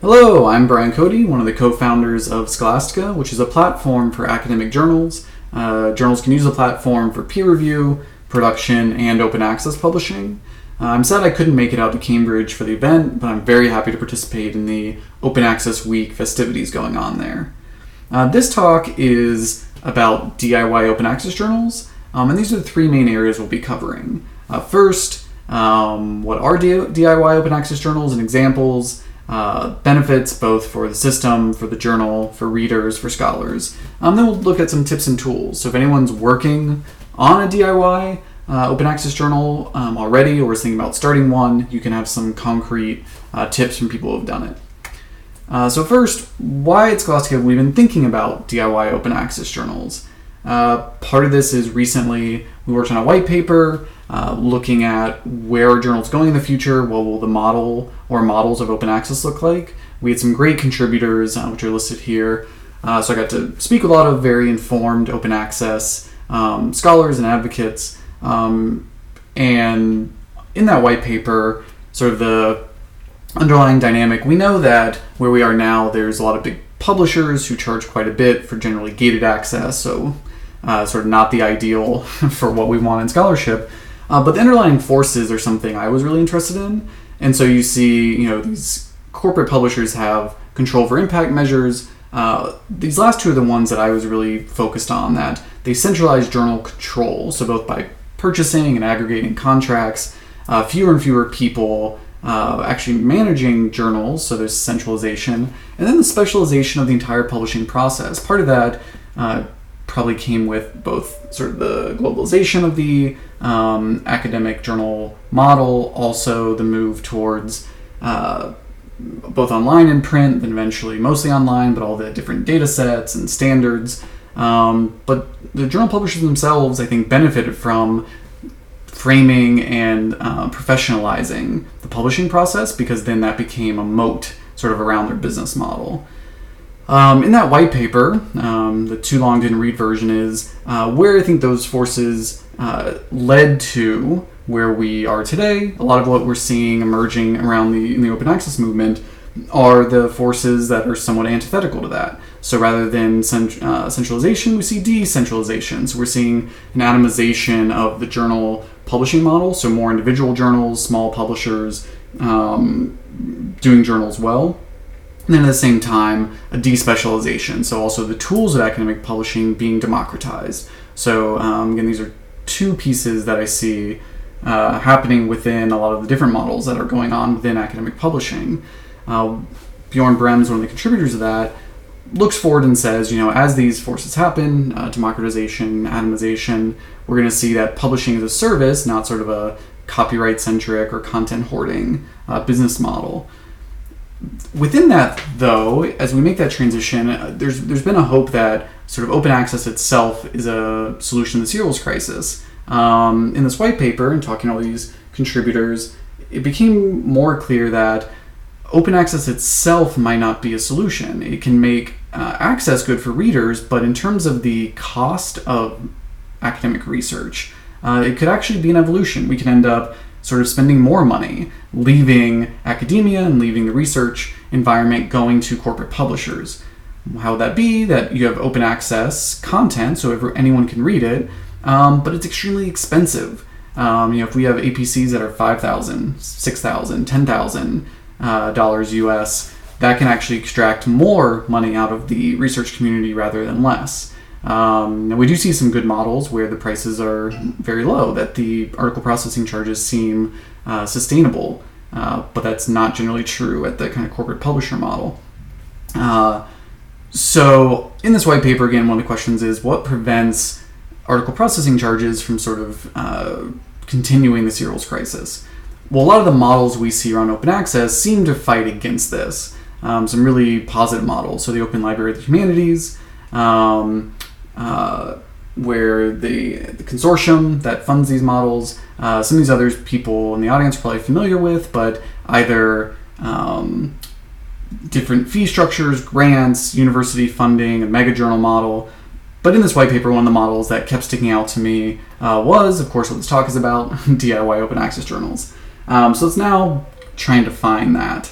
Hello, I'm Brian Cody, one of the co-founders of Scholastica, which is a platform for academic journals. Journals can use the platform for peer review, production, and open access publishing. I'm sad I couldn't make it out to Cambridge for the event, but I'm very happy to participate in the Open Access Week festivities going on there. This talk is about DIY open access journals, and these are the three main areas we'll be covering. First, what are DIY open access journals and examples, benefits both for the system, for the journal, for readers, for scholars. Then we'll look at some tips and tools. So if anyone's working on a DIY open access journal already or is thinking about starting one, you can have some concrete tips from people who have done it. So first, why at Scholastica have we been thinking about DIY open access journals? Part of this is recently we worked on a white paper looking at where are journals going in the future, what will the model or models of open access look like. We had some great contributors, which are listed here. So I got to speak with a lot of very informed open access scholars and advocates. And in that white paper, sort of the underlying dynamic, we know that where we are now, there's a lot of big publishers who charge quite a bit for generally gated access, so sort of not the ideal for what we want in scholarship. But the underlying forces are something I was really interested in. And so you see, these corporate publishers have control for impact measures. These last two are the ones that I was really focused on, that they centralize journal control. So both by purchasing and aggregating contracts, fewer and fewer people actually managing journals, so there's centralization, and then the specialization of the entire publishing process. Part of that probably came with both sort of the globalization of the academic journal model, also the move towards both online and print, then eventually mostly online, but all the different data sets and standards. But the journal publishers themselves, I think, benefited from framing and professionalizing the publishing process, because then that became a moat sort of around their business model. In that white paper, the too long didn't read version is where I think those forces led to where we are today. A lot of what we're seeing emerging around in the open access movement are the forces that are somewhat antithetical to that. So rather than centralization, we see decentralization. So we're seeing an atomization of the journal publishing model, so more individual journals, small publishers doing journals well. And then at the same time, a despecialization, so also the tools of academic publishing being democratized. So again, these are two pieces that I see happening within a lot of the different models that are going on within academic publishing. Bjorn Brems, one of the contributors of that, looks forward and says, as these forces happen, democratization, atomization, we're going to see that publishing as a service, not sort of a copyright-centric or content hoarding business model. Within that, though, as we make that transition, there's been a hope that sort of open access itself is a solution to the serials crisis. In this white paper, and talking to all these contributors, it became more clear that open access itself might not be a solution. It can make access good for readers, but in terms of the cost of academic research, it could actually be an evolution. We can end up sort of spending more money, leaving academia and leaving the research environment, going to corporate publishers. How would that be? That you have open access content, so anyone can read it, but it's extremely expensive. If we have APCs that are $5,000, $6,000, $10,000 US, that can actually extract more money out of the research community rather than less. And we do see some good models where the prices are very low, that the article processing charges seem sustainable, but that's not generally true at the kind of corporate publisher model. So in this white paper, again, one of the questions is what prevents article processing charges from sort of continuing the serials crisis? Well, a lot of the models we see around open access seem to fight against this. Some really positive models. So the Open Library of the Humanities, where the consortium that funds these models, some of these others people in the audience are probably familiar with, but either different fee structures, grants, university funding, a mega journal model. But in this white paper, one of the models that kept sticking out to me was, of course, what this talk is about, DIY open access journals. So let's now try and define that.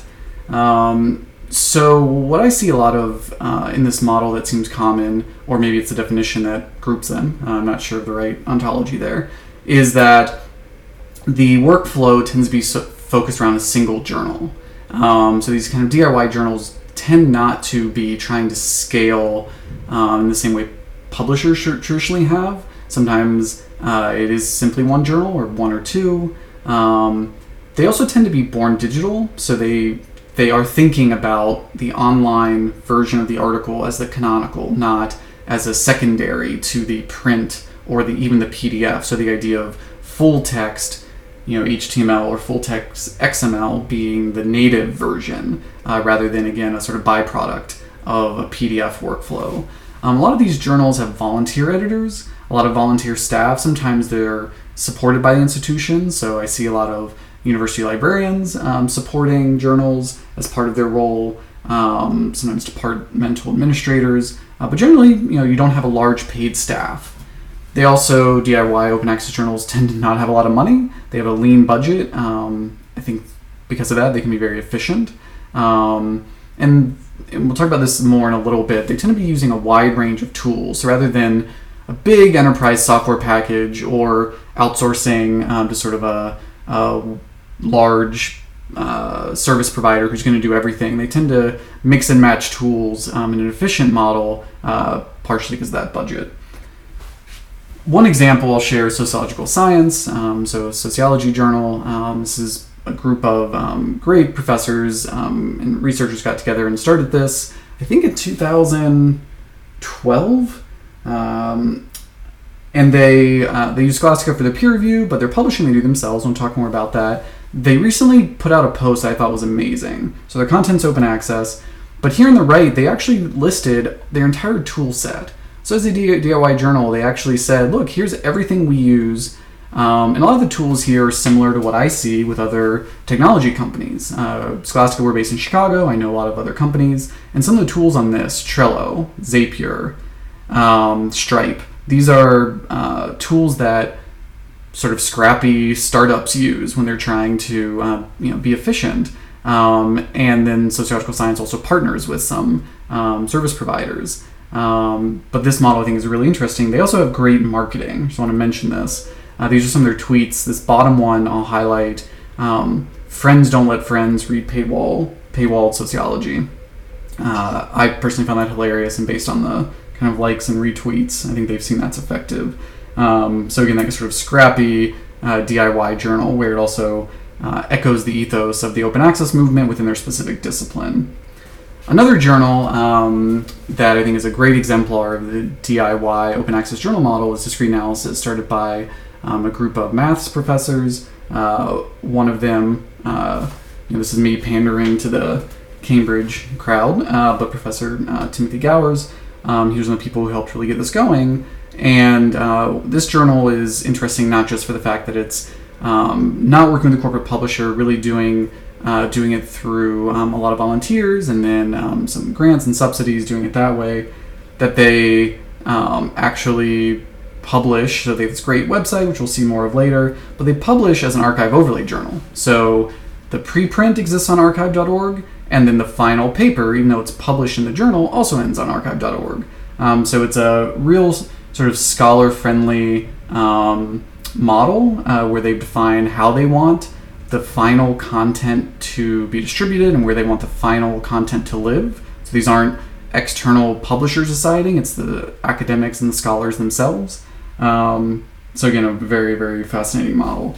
So what I see a lot of in this model that seems common, or maybe it's a definition that groups them, I'm not sure of the right ontology there, is that the workflow tends to be focused around a single journal. So these kind of DIY journals tend not to be trying to scale in the same way publishers traditionally have. Sometimes it is simply one journal or one or two. They also tend to be born digital, so they are thinking about the online version of the article as the canonical, not as a secondary to the print or even the PDF. So the idea of full text, HTML or full text XML being the native version, rather than, again, a sort of byproduct of a PDF workflow. A lot of these journals have volunteer editors, a lot of volunteer staff. Sometimes they're supported by the institution, so I see a lot of university librarians supporting journals as part of their role, sometimes departmental administrators, but generally, you don't have a large paid staff. They also, DIY open access journals tend to not have a lot of money. They have a lean budget. I think because of that, they can be very efficient. And we'll talk about this more in a little bit. They tend to be using a wide range of tools. So rather than a big enterprise software package or outsourcing to sort of a large service provider who's going to do everything, they tend to mix and match tools in an efficient model, partially because of that budget. One example I'll share is Sociological Science, so a sociology journal. This is a group of great professors and researchers got together and started this, I think in 2012. And they use Scholastica for their peer review, but their publishing they do themselves. I'll talk more about that. They recently put out a post I thought was amazing. So their content's open access, but here on the right, they actually listed their entire tool set. So as a DIY journal, they actually said, look, here's everything we use. And a lot of the tools here are similar to what I see with other technology companies. Scholastica, we're based in Chicago. I know a lot of other companies. And some of the tools on this, Trello, Zapier, Stripe, these are tools that sort of scrappy startups use when they're trying to be efficient. And then Sociological Science also partners with some service providers. But this model I think is really interesting. They also have great marketing. I just want to mention this. These are some of their tweets. This bottom one I'll highlight. Friends don't let friends read paywalled sociology. I personally found that hilarious, and based on the kind of likes and retweets, I think they've seen that's effective. So again, that sort of scrappy DIY journal where it also echoes the ethos of the open access movement within their specific discipline. Another journal that I think is a great exemplar of the DIY open access journal model is Discrete Analysis, started by a group of maths professors. One of them, this is me pandering to the Cambridge crowd, but Professor Timothy Gowers, he was one of the people who helped really get this going. And this journal is interesting not just for the fact that it's not working with a corporate publisher, really doing it through a lot of volunteers and then some grants and subsidies, doing it that way, that they actually publish. So they have this great website, which we'll see more of later, but they publish as an archive overlay journal. So the preprint exists on archive.org, and then the final paper, even though it's published in the journal, also ends on archive.org. So it's a real sort of scholar-friendly model where they define how they want the final content to be distributed and where they want the final content to live. So these aren't external publishers deciding, it's the academics and the scholars themselves. So again, a very, very fascinating model.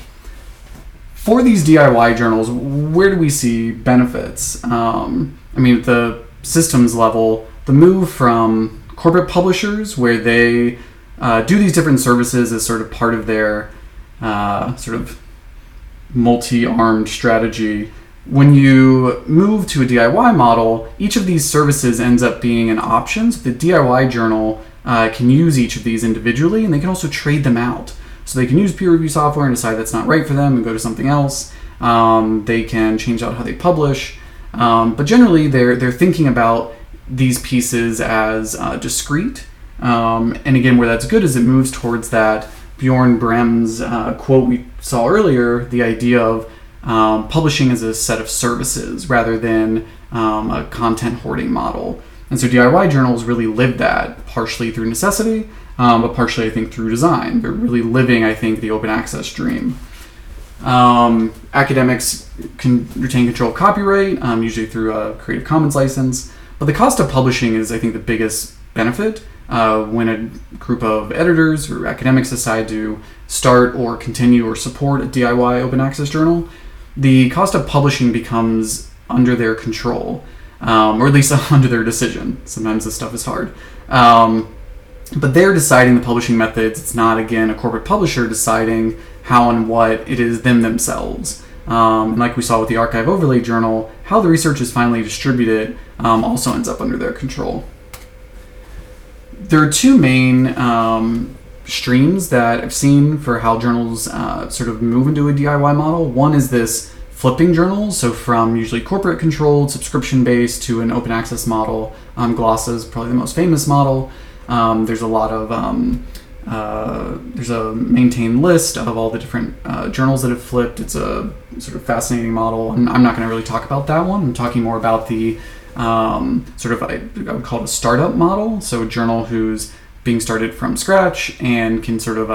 For these DIY journals, where do we see benefits? At the systems level, the move from corporate publishers where they do these different services as sort of part of their sort of multi-armed strategy. When you move to a DIY model, each of these services ends up being an option. So the DIY journal can use each of these individually, and they can also trade them out. So they can use peer review software and decide that's not right for them and go to something else. They can change out how they publish. But generally, they're thinking about these pieces as discrete. And again, where that's good is it moves towards that Bjorn Brem's quote we saw earlier, the idea of publishing as a set of services rather than a content hoarding model. And so DIY journals really live that, partially through necessity, but partially, I think, through design. They're really living, I think, the open access dream. Academics can retain control of copyright, usually through a Creative Commons license. But the cost of publishing is, I think, the biggest benefit. When a group of editors or academics decide to start or continue or support a DIY open access journal, the cost of publishing becomes under their control, or at least under their decision. Sometimes this stuff is hard. But they're deciding the publishing methods. It's not, again, a corporate publisher deciding how and what it is themselves. And like we saw with the Archive Overlay Journal, how the research is finally distributed also ends up under their control. There are two main streams that I've seen for how journals sort of move into a DIY model. One is this flipping journals, so from usually corporate controlled, subscription based to an open access model. Glossa is probably the most famous model. There's a lot of there's a maintained list of all the different journals that have flipped. It's a sort of fascinating model, and I'm not going to really talk about that one. I'm talking more about the sort of, I would call it a startup model. So a journal who's being started from scratch and can sort of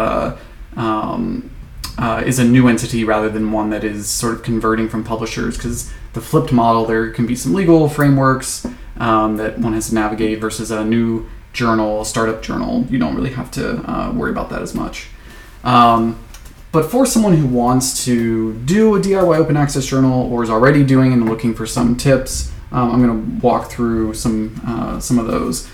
is a new entity rather than one that is sort of converting from publishers, because the flipped model, there can be some legal frameworks that one has to navigate versus a new journal, a startup journal. You don't really have to worry about that as much. But for someone who wants to do a DIY open access journal or is already doing and looking for some tips, I'm going to walk through some of those.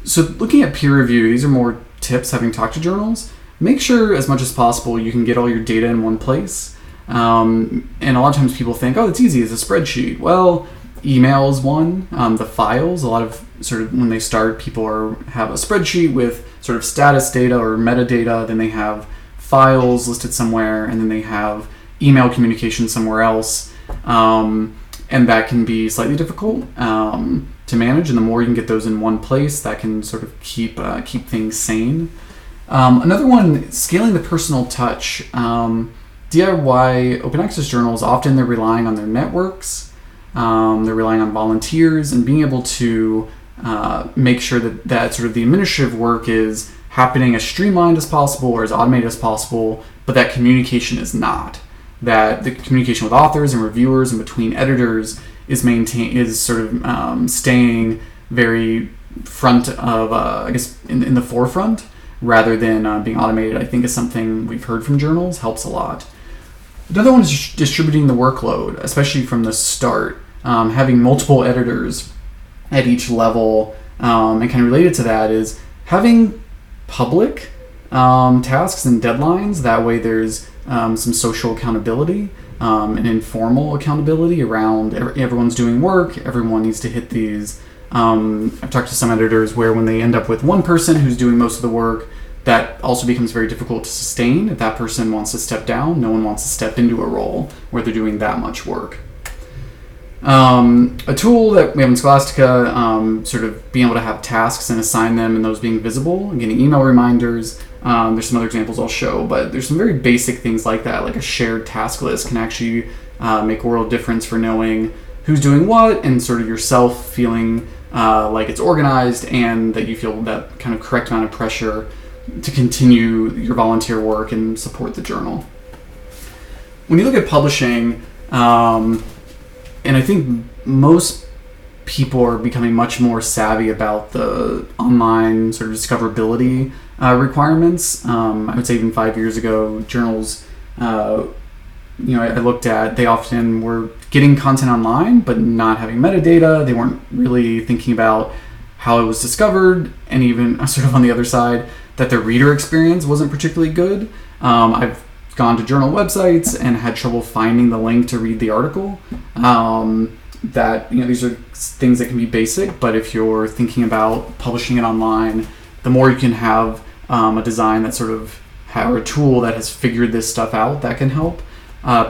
So looking at peer review, these are more tips having talked to journals. Make sure as much as possible you can get all your data in one place. And a lot of times people think, oh, it's easy, it's a spreadsheet. Well, email is one. The files, a lot of sort of when they start, people have a spreadsheet with sort of status data or metadata, then they have files listed somewhere, and then they have email communication somewhere else. And that can be slightly difficult to manage, and the more you can get those in one place, that can sort of keep things sane. Another one, scaling the personal touch. DIY open access journals, often they're relying on their networks, they're relying on volunteers, and being able to make sure that sort of the administrative work is happening as streamlined as possible or as automated as possible, but that communication is not. That the communication with authors and reviewers and between editors is sort of staying very front of, I guess, in the forefront rather than being automated. I think is something we've heard from journals, helps a lot. Another one is distributing the workload, especially from the start. Having multiple editors at each level, and kind of related to that is having public tasks and deadlines. That way there's some social accountability and informal accountability around everyone's doing work. Everyone needs to hit these. I've talked to some editors where when they end up with one person who's doing most of the work, that also becomes very difficult to sustain. If that person wants to step down, no one wants to step into a role where they're doing that much work. A tool that we have in Scholastica, sort of being able to have tasks and assign them and those being visible, and getting email reminders. There's some other examples I'll show, but there's some very basic things like that, like a shared task list can actually make a world difference for knowing who's doing what and sort of yourself feeling like it's organized and that you feel that kind of correct amount of pressure to continue your volunteer work and support the journal. When you look at publishing, and I think most people are becoming much more savvy about the online sort of discoverability requirements. I would say even 5 years ago, journals, I looked at, they often were getting content online, but not having metadata. They weren't really thinking about how it was discovered, and even sort of on the other side, that their reader experience wasn't particularly good. I've gone to journal websites and had trouble finding the link to read the article. These are things that can be basic, but if you're thinking about publishing it online, the more you can have a design that sort of, or a tool that has figured this stuff out, that can help.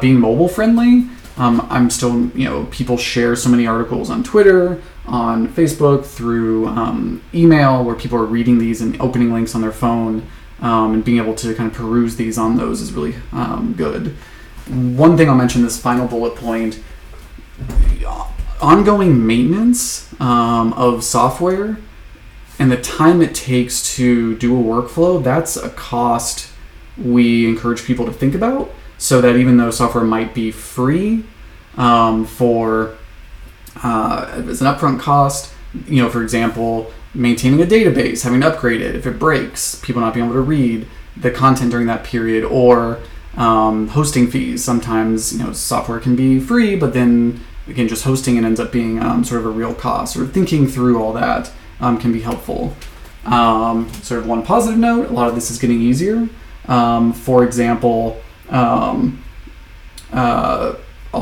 Being mobile friendly, I'm still, people share so many articles on Twitter, on Facebook, through email, where people are reading these and opening links on their phone, and being able to kind of peruse these on those is really good. one thing I'll mention, this final bullet point, ongoing maintenance of software and the time it takes to do a workflow, that's a cost we encourage people to think about, so that even though software might be free for as an upfront cost, for example, maintaining a database, having to upgrade it, if it breaks, people not being able to read the content during that period, or hosting fees. Sometimes software can be free, but then again, just hosting it ends up being sort of a real cost. Or thinking through all that can be helpful. Sort of one positive note, a lot of this is getting easier. For example, I'll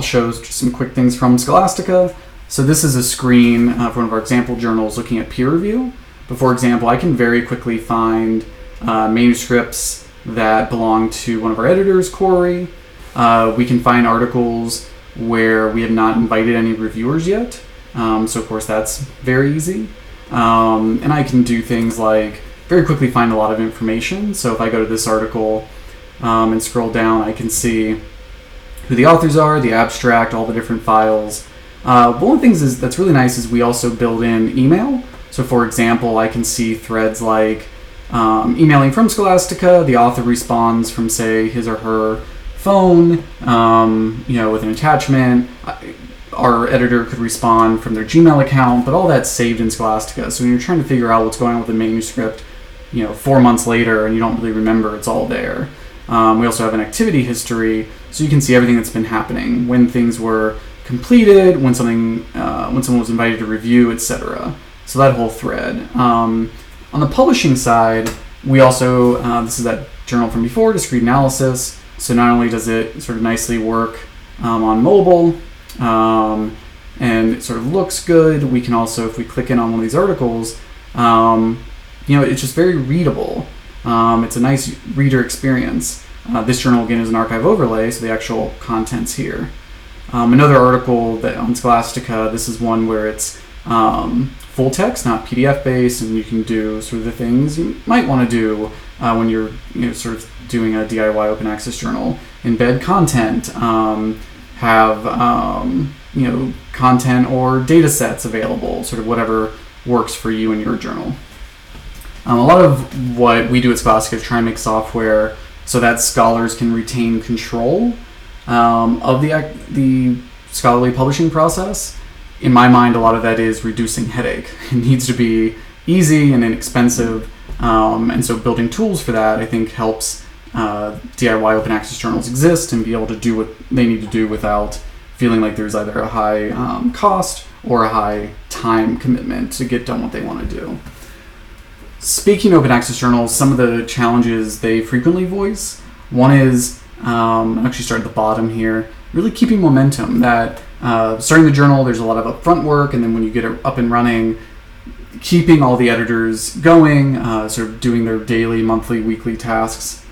show just some quick things from Scholastica. So this is a screen for one of our example journals looking at peer review. But for example, I can very quickly find manuscripts that belong to one of our editors, Corey. We can find articles where we have not invited any reviewers yet. So of course that's very easy. And I can do things like very quickly find a lot of information. So if I go to this article and scroll down, I can see who the authors are, the abstract, all the different files. One of the things that's really nice is we also build in email. So for example, I can see threads like emailing from Scholastica, the author responds from, say, his or her phone, with an attachment. Our editor could respond from their Gmail account, but all that's saved in Scholastica. So when you're trying to figure out what's going on with the manuscript, 4 months later and you don't really remember, it's all there. We also have an activity history, so you can see everything that's been happening, when things were completed, when someone was invited to review, etc. So that whole thread. On the publishing side, we also, this is that journal from before, discrete analysis. So not only does it sort of nicely work on mobile, and it sort of looks good, we can also, if we click in on one of these articles, it's just very readable. It's a nice reader experience. This journal, again, is an archive overlay, so the actual content's here. Another article that on Scholastica, this is one where it's full text, not PDF based, and you can do sort of the things you might want to do when you're sort of doing a DIY open access journal. Embed content, have content or data sets available, sort of whatever works for you in your journal. A lot of what we do at Scholastica is try and make software so that scholars can retain control of the scholarly publishing process. In my mind, a lot of that is reducing headache. It needs to be easy and inexpensive, and so building tools for that, I think, helps DIY open access journals exist and be able to do what they need to do without feeling like there's either a high cost or a high time commitment to get done what they want to do. Speaking of open access journals, some of the challenges they frequently voice. One is, I'll actually start at the bottom here, really keeping momentum. That starting the journal, there's a lot of upfront work, and then when you get it up and running, keeping all the editors going, sort of doing their daily, monthly, weekly tasks.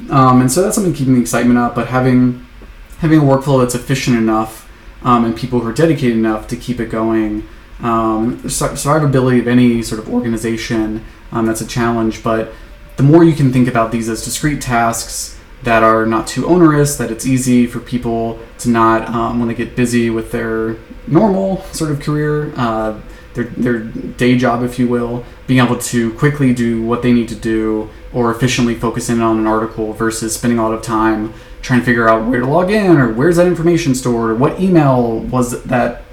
And so that's something keeping the excitement up, but having a workflow that's efficient enough and people who are dedicated enough to keep it going. The survivability of any sort of organization, that's a challenge, but the more you can think about these as discrete tasks that are not too onerous, that it's easy for people to not, when they get busy with their normal sort of career, their day job, if you will, being able to quickly do what they need to do or efficiently focus in on an article versus spending a lot of time trying to figure out where to log in or where's that information stored or what email was that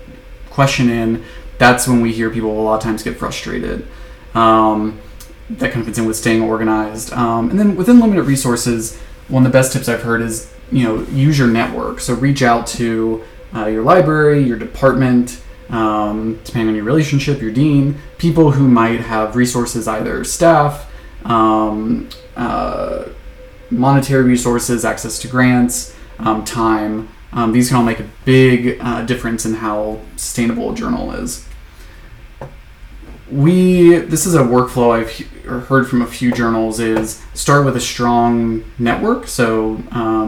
question in. That's when we hear people a lot of times get frustrated. That kind of fits in with staying organized. And then within limited resources, one of the best tips I've heard is, use your network. So reach out to your library, your department, depending on your relationship, your dean, people who might have resources, either staff, monetary resources, access to grants, time. These can all make a big difference in how sustainable a journal is. This is a workflow I've heard from a few journals, is start with a strong network. So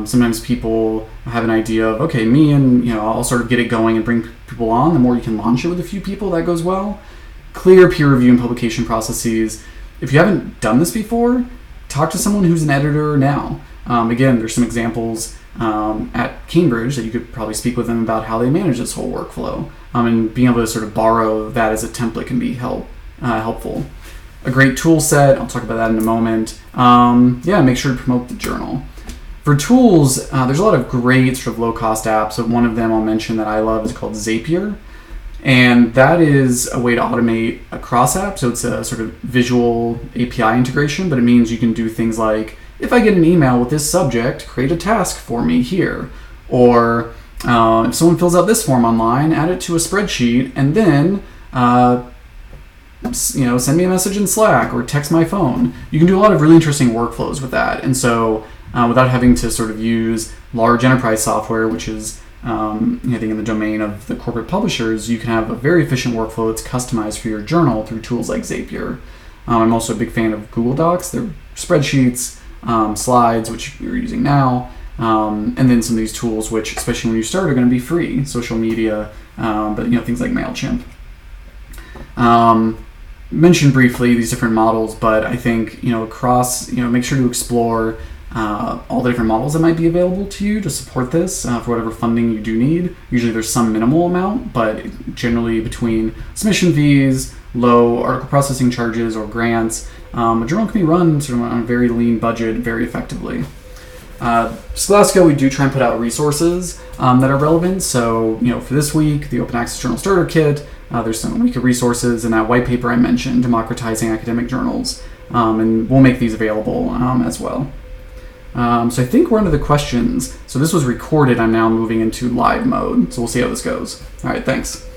sometimes people have an idea of, okay, me and, I'll sort of get it going and bring people on. The more you can launch it with a few people, that goes well. Clear peer review and publication processes. If you haven't done this before, talk to someone who's an editor now. Again, there's some examples at Cambridge that you could probably speak with them about how they manage this whole workflow. And being able to sort of borrow that as a template can be helpful. A great tool set, I'll talk about that in a moment. Make sure to promote the journal. For tools, there's a lot of great sort of low-cost apps. So one of them I'll mention that I love is called Zapier. And that is a way to automate a cross-app. So it's a sort of visual API integration, but it means you can do things like, if I get an email with this subject, create a task for me here. Or if someone fills out this form online, add it to a spreadsheet, and then send me a message in Slack or text my phone. You can do a lot of really interesting workflows with that. And so without having to sort of use large enterprise software, which is I think in the domain of the corporate publishers, you can have a very efficient workflow that's customized for your journal through tools like Zapier. I'm also a big fan of Google Docs. They're spreadsheets, slides, which you're using now, and then some of these tools, which, especially when you start, are going to be free. Social media, but things like MailChimp. Mentioned briefly these different models, but I think across make sure to explore all the different models that might be available to you to support this for whatever funding you do need. Usually there's some minimal amount, but generally between submission fees, low article processing charges, or grants, a journal can be run sort of on a very lean budget very effectively. Scholastica, we do try and put out resources that are relevant. So, for this week, the Open Access Journal Starter Kit, there's some week of resources, and that white paper I mentioned, Democratizing Academic Journals, and we'll make these available as well. So I think we're into the questions. So this was recorded. I'm now moving into live mode. So we'll see how this goes. All right, thanks.